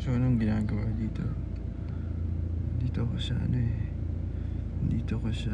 So anong ginagawa dito? Dito ako sa ano eh. Dito ako sa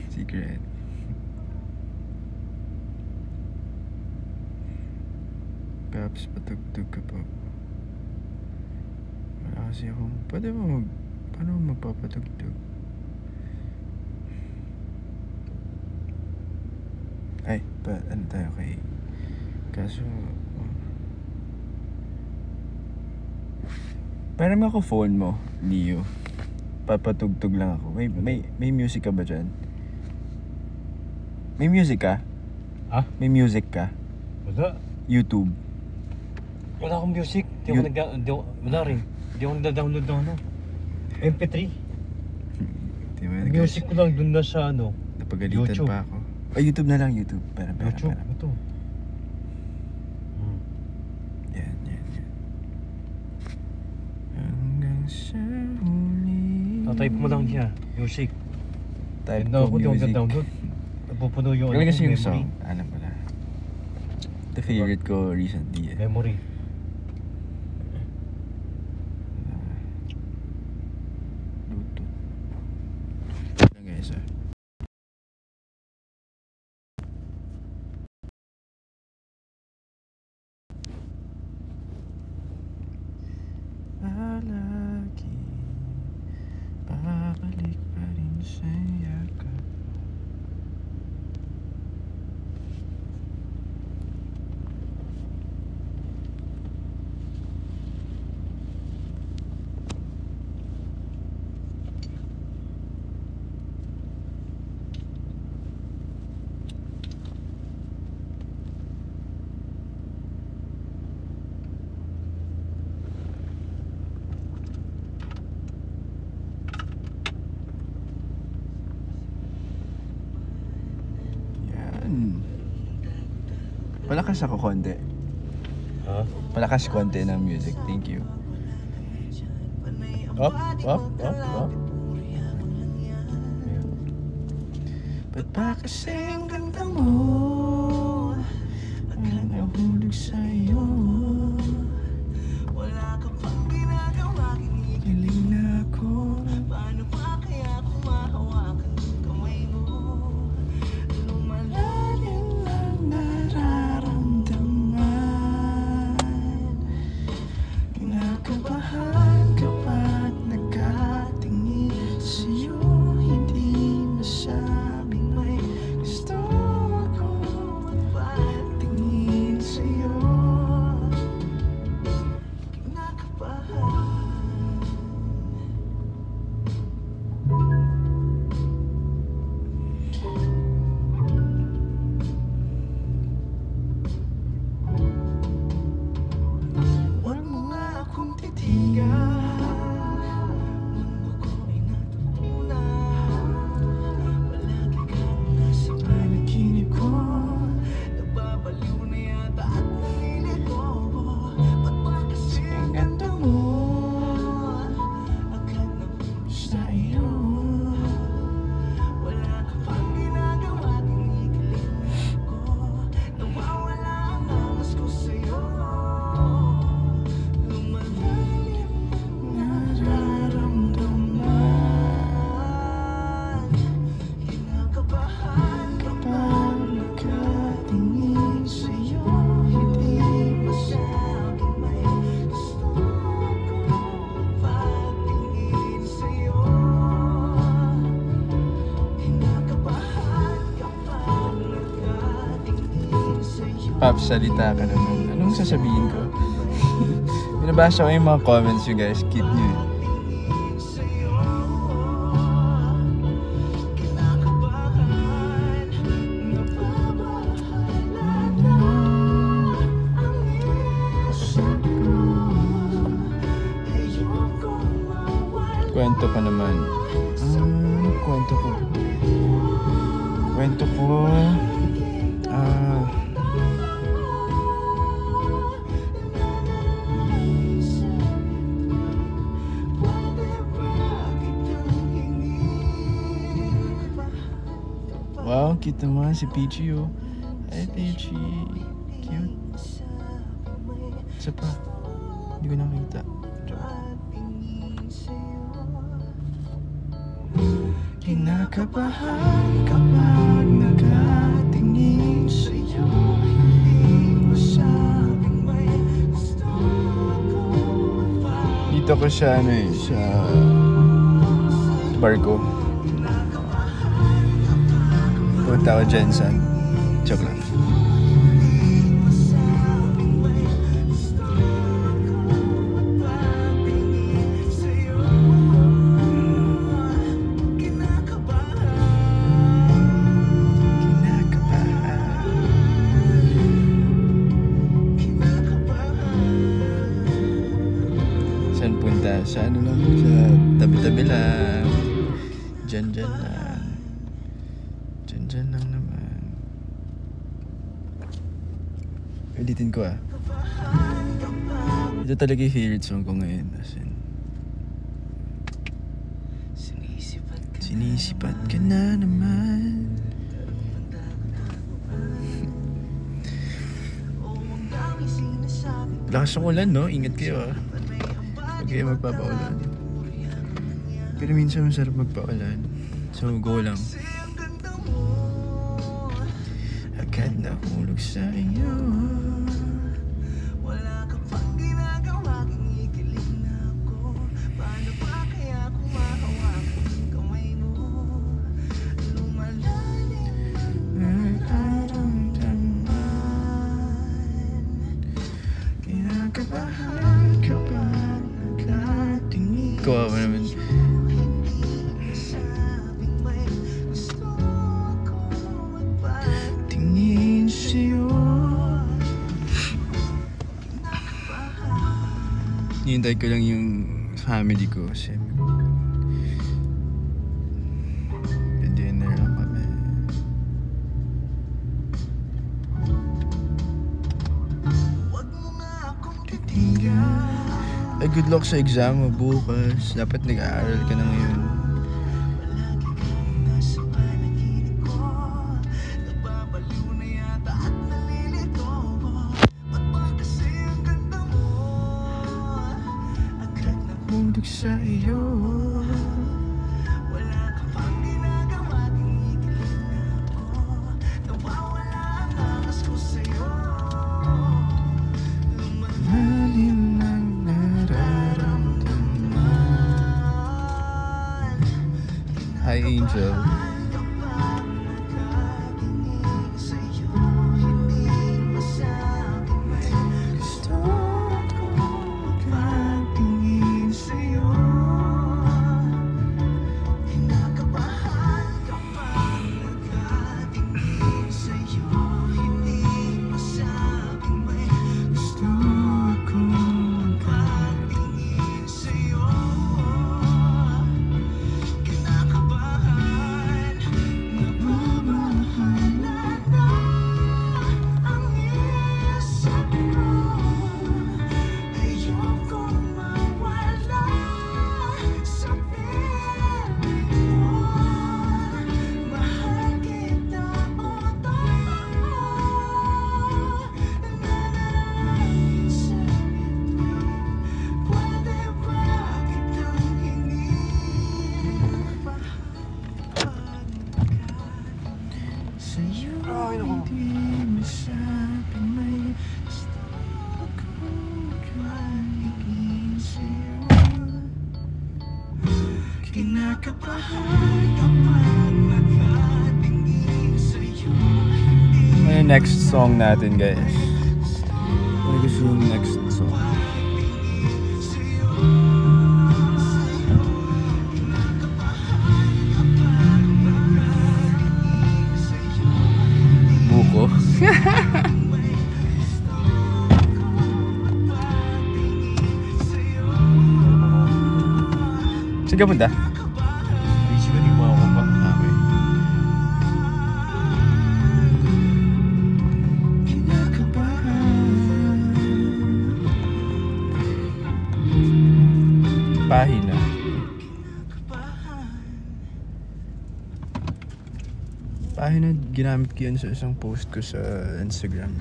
secret. Perhaps patugtog ka pa. Wala kasi akong... Pwede mo paano magpapatugtog? Ay, ano tayo kay... Kaso... Parang ako phone mo, Leo. Papatugtog lang ako. May music ka ba dyan? May music ka? Ha? May music ka? Wala. YouTube? Wala akong music. Wala rin. Hindi ako nagda-download ng ano. MP3. Music ko lang dun na sa ano. Napagalitan YouTube. pa ako. YouTube na lang, YouTube. YouTube, ito. Yan. Hanggang sa huli. Tatype mo lang siya, music. Type ko ko music. download. Napupuno yung Galing kasi yung memory. song. Ano pala? The favorite ko recently eh. Memory. Bluetooth. Lang guys ah. Palagi babalik pa rin sa yakap. Palakas ako konti. Ha? Palakas konti ng music. Thank you. Up. Ba't ba kasi ang ganda mo? Ang nahulog sa'yo. Wala ka pang ginagawa, kinikilig na ako. Paano pa kaya kung mahawakan ang kamay mo? Lumalalim ang nararamdaman. Kinakabahan kapag nagkatingin sa'yo. Hindi masabing may gusto ako magpatingin sa'yo. Kinakabahan. Huwag mo nga akong titigan. Mundo ko ay natutunan. Palagi kang nasa panaginip ko. Nababaliw na yata at nalilito. Ba't ba kasi ang ganda mo? Agad na sa iyo. Wala ka pang ginagawa, kinikilig ko. Nawawala ang angas ko sa'yo. Lumalalim nararamdaman. Kinakabahan kapag nagkatingin sa'yo. Hindi masabing may gusto ako magpatingin sa'yo. Kinakabahan kapag nagkatingin sa'yo. Pops, salita ka naman. Anong sasabihin ko? Binabasa ko yung mga comments you guys. Cute nyo eh. Kwento pa naman. Kwento ko. Wow, cute naman si Peachy oh. Hi Peachy. Cute. Isa pa. Hindi ko nakita. Kinakabahan kapag nakatingin sa'yo. Hindi masabing may gusto ko pa. Dito ko siya sa barko. Punta ko dyan sa joke lang. Saan punta? Sa ano lang? Sa tabi-tabi lang. Diyan lang. Diyan lang naman. Editin ko ah. Ito talaga yung favorite song ko ngayon. As in, sinisipat ka na naman. Lakas ng ulan, no? Ingat kayo ah. Huwag kayo magpapaulan. Pero minsan masarap magpaulan. So go lang. Agad nahulog sa iyo. Wala ka pang ginagawa, kinikilig na ako. Paano pa kaya kung mahawakan ang kamay mo? Lumalalim ang karamdaman. Kinakabahan kapag nakatingin. Kawawa naman. Tingin sa'yo. Hintay ko lang yung family ko kasi dinner lang kami. Ay, good luck sa exam mo bukas. Dapat nag-aaral ka na ngayon. Nahulog sa iyo. Wala ka pang ginagawa, kinikilig na ako. Nawawala ang lakas ko sa'yo. Lumalim ng nararamdaman. Hi, Angel. Ano yung next song natin, guys? Ano gusto yung next song? Buko? Sige, punta. Pahina. Pahina, ginamit ko yun sa isang post ko sa Instagram.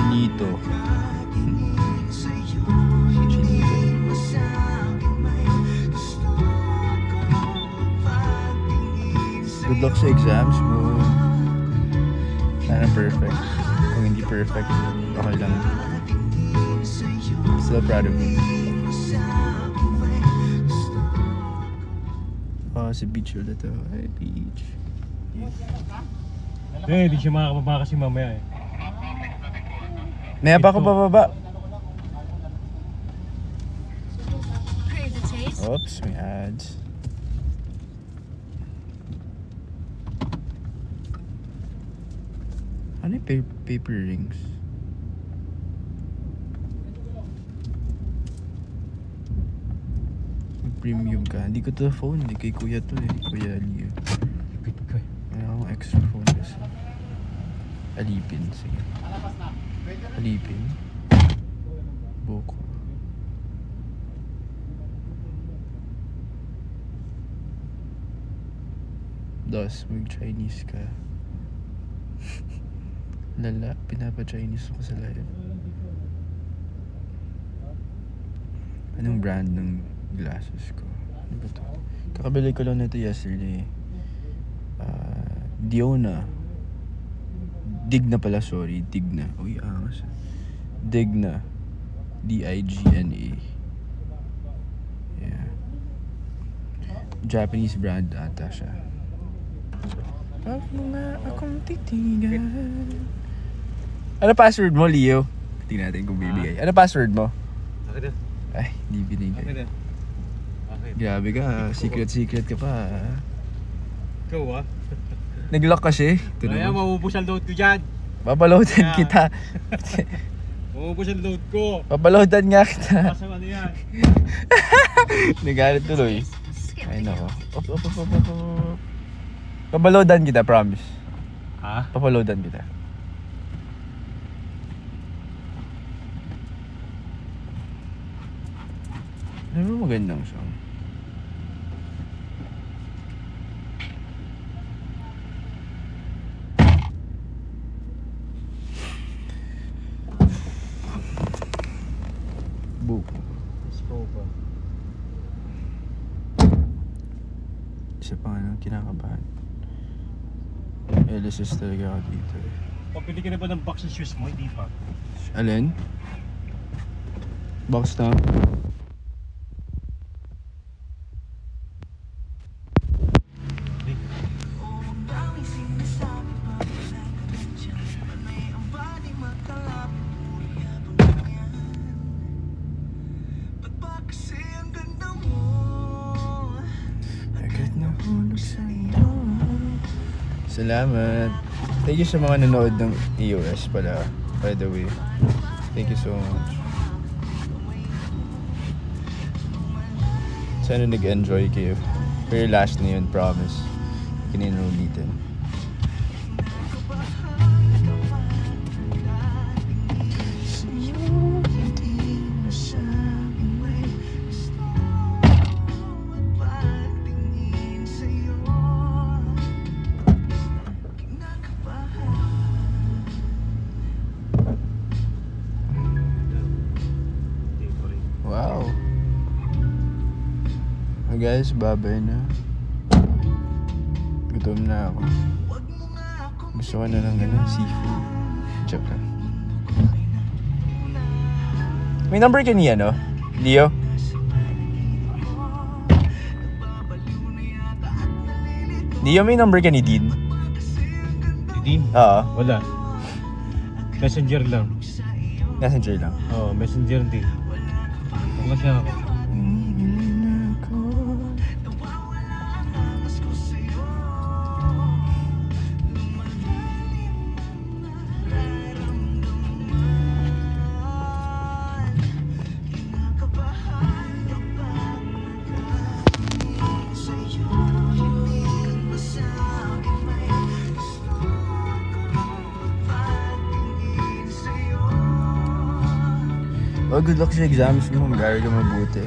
Chinito. Chinito. Good luck sa exams mo. Sana perfect. Kung hindi perfect, okay lang. Still proud of you. Oh, si Beach ulit to. Hi, Beach. Hindi siya makakababa kasi mamaya eh. Maya pa ako bababa. Oops, may ads. Ano yung paper rings? Premium ka. Hindi ko to phone. Hindi kay Kuya to eh. Kuya Leo. May akong extra phone kasi. Alipin. Sige. Alipin. Boko. Dos, mag-Chinese ka. Lala, pinapa-Chinese ko sa live. Anong brand ng glasses ko? Ano ba to? Kakabili ko lang nito yesterday. Diona. Digna pala, sorry. Digna. Uy, angas. Digna. D-I-G-N-A. Yeah. Japanese brand ata siya. Wag mo nga akong titigan. Ano password mo, Leo? Tingnan natin kung bibigay. Ano password mo? Bakit na? Ay, hindi binigay. Bakit na? Bakit? Grabe ka, secret ka pa. Ikaw ah? Nag-lock kasi. Kaya maubos ang load ko dyan. Papaloadan kita. Maubos ang load ko. Papaloadan nga kita. Pasang ano yan? Nagalit tuloy. Ay nako. Op. Papaloadan kita, promise. Ha? Papaloadan kita. Ano ba magandang song? Buko. Scope. Isa pa nga kinakabahan. LSS talaga ako dito eh. Pagpili ka na ba ng box and shoes mo? Hindi pa. Alin? Box na? Salamat. Thank you sa mga nanood ng EOS pala, by the way. Thank you so much. Sana nag-enjoy kayo. Pero last na yun, promise. Kininulitin. Wow. Guys, babay na. Gutom na ako. Gusto ko na ng seafood. Joke lang. May number ka niya, no? Leo? Leo, may number ka ni Dean? Ni Dean? Oo. Wala. Messenger lang. Messenger lang. Oo, messenger din. Wala siya ako. Oh, good luck sa exams mo. Mag-aaral ka mabuti.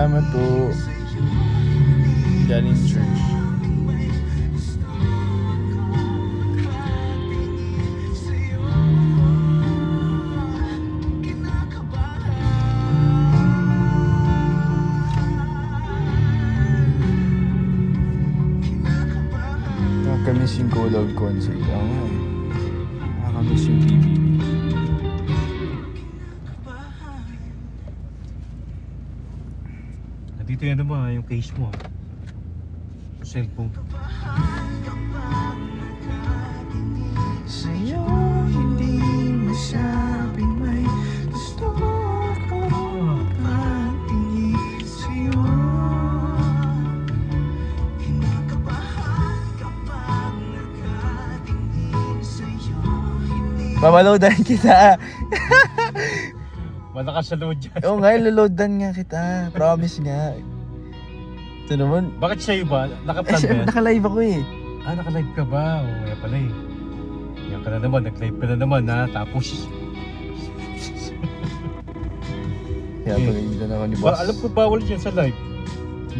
Salamat po. Galing church. Nakakamiss yung Colog concert. Oo nga eh. Nakakamiss yung PBB. Dito yan naman yung case mo. Cellphone. Sa'yo hindi masabing may gusto ko pagtingin sa'yo. Kinakabahan kapag nakatingin sa'yo. Babaloadan kita. Malakas sa load dyan. Oo nga, loloadan nga kita. Promise nga. Ito naman. Bakit sa'yo ba? Nakaplan ba yan? Naka-live ako eh. Ah, naka-live ka ba? Oo, kaya pala eh. Yan ka na naman, nag-live ka na naman ha. Tapos... Kaya pag-iilan ako ni boss. Alam ko bawal dyan sa live.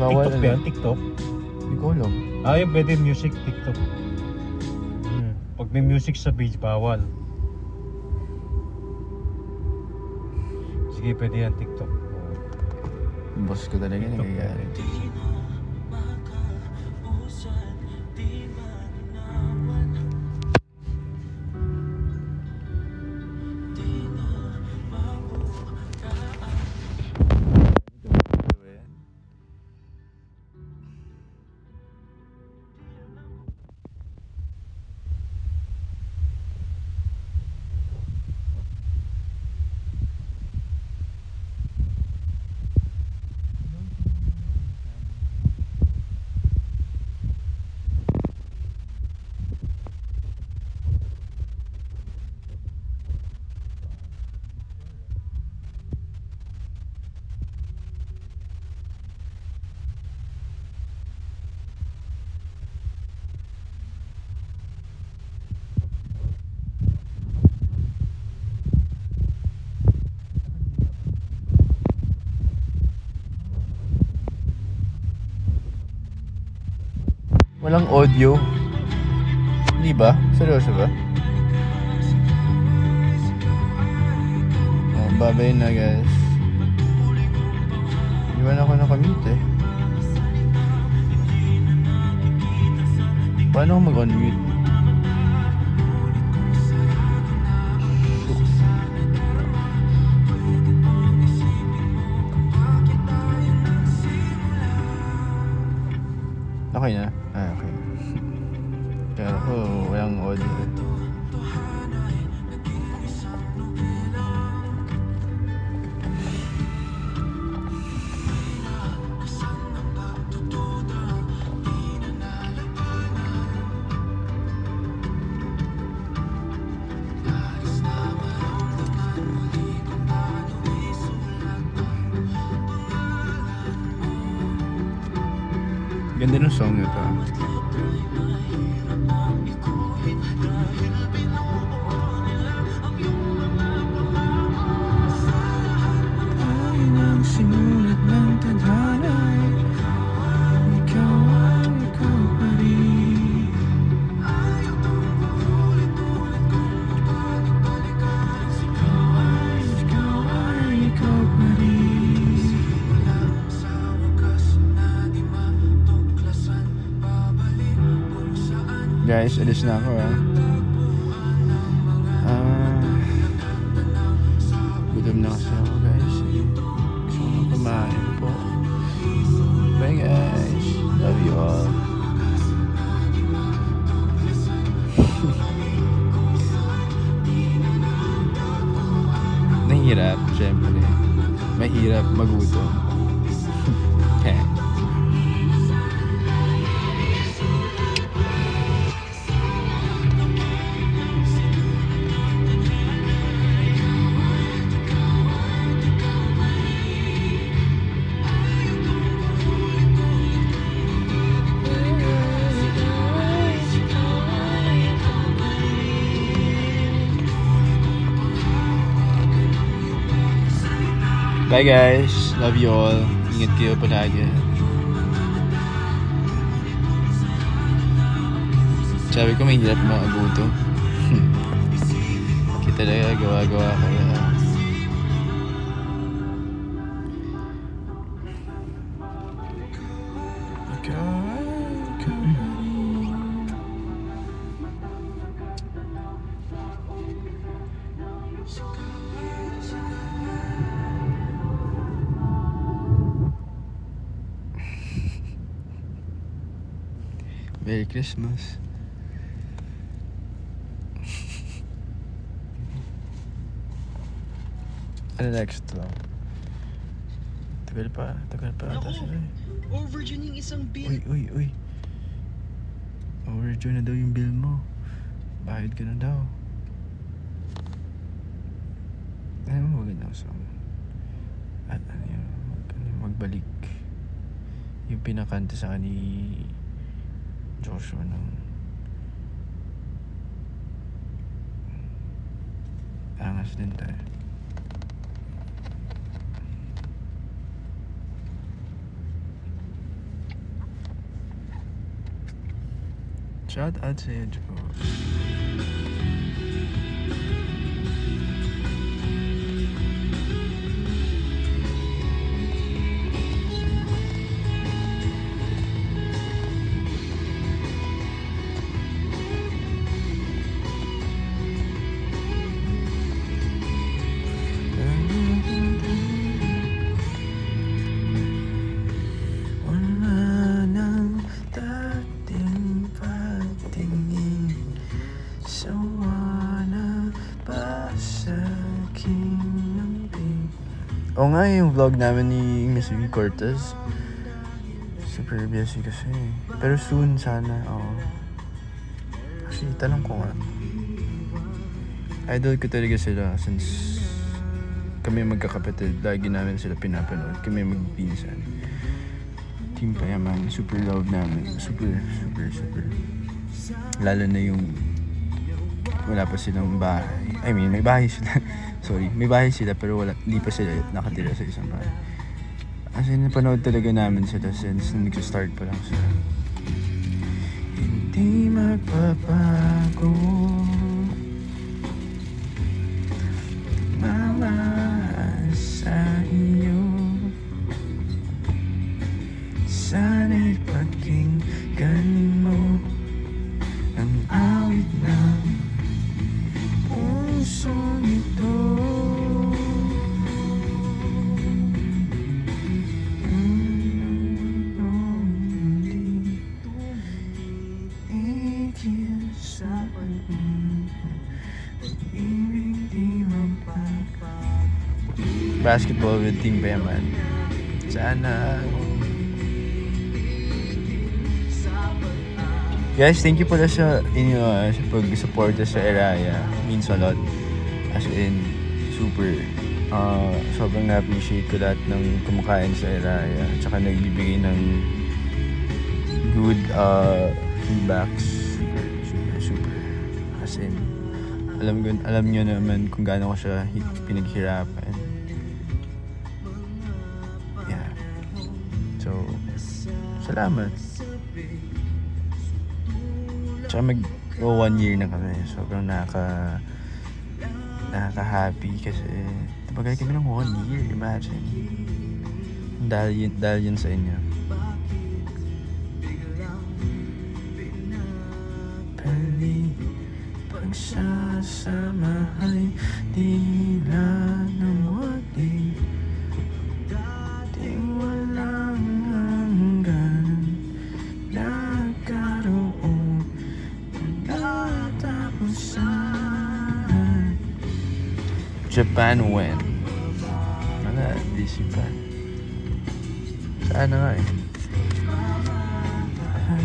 Bawal TikTok ba yan? TikTok? Hindi ko alam. Ah, yung pwede music, TikTok. Pag may music sa page, bawal. Sige, pwede yan, TikTok. Yung boss ko talaga nagagalit. Walang audio. Hindi ba? Seryoso ba? Oh, babay na guys. Iwan ako nakamute eh. Paano ako mag-unmute? Okay na? Ah, okay. Pero walang audio. Ganda ng song nito. Ay nang sinulat ng tadhana, ikaw ay ikaw pa rin. Ikaw ay ikaw pa rin. Guys, alis na ako gutom na kasi ako guys. Gusto ko na kumain po. Bye guys. Love you all. Nahirap, syempre. Mahirap magutom. Okay. Bye guys. Love you all. Ingat kayo palagi. Sabi ko mahirap maabuto. Kita talaga gawa-gawa kaya. Merry Christmas. Ano next lang? Tagal pa ata sila eh. Overdue yung isang bill. Uy. Overdue na daw yung bill mo. Bayad ka na daw. Ano mo maganda sa at ano yun, magbalik. Yung pinakanta sa ni Joshua ng angas din tayo. Shout out sa'yo, Josh. Oo nga yung vlog namin ni Miss V. Cortez. Super busy kasi. Pero soon sana, oo. Actually, tanong ko nga. Idol ko talaga sila since kami magkakapatid. Lagi namin sila pinapanood. Kami magpinsan. Team Payaman. Super love namin. Super. Lalo na yung wala pa silang bahay. I mean, may bahay sila. Sorry, may bahay sila pero hindi pa sila nakatira sa isang bahay. As in, napanood talaga namin sila since nag-start pa lang sila. Hindi magbabago mamahal sa inyo. Sana'y pakinggan mo ang awit ng pusong ito. Basketball with Team Payaman. Sana. Guys, thank you pala sa inyo sa pag-suporta sa Eraya. Means a lot. As in, super. Sobrang na-appreciate ko lahat ng kumakain sa Eraya. Tsaka nagbibigay ng good feedbacks. Super. As in, alam nyo naman kung gaano ko siya pinaghirapan. Yeah. So, salamat. Tsaka 1 year na kami. Sobrang nakaka-happy kasi tabagal kami ng 1 year. Imagine. Dahil yun sa inyo. Pagsasama ay tila ng wadi. Dating walang hanggan. Nagkaroon natapusan. Japan when? Wala, di Japan. Sana nga eh.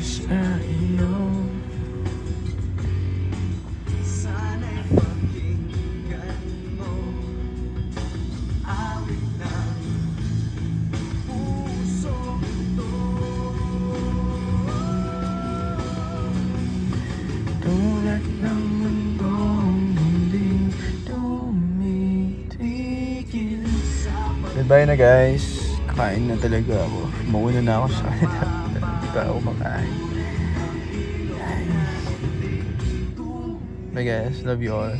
Sa iyo. Goodbye na guys. Kakain na talaga ako. Mauna na ako sa kanila. Hindi pa ako makain. Bye guys, love you all.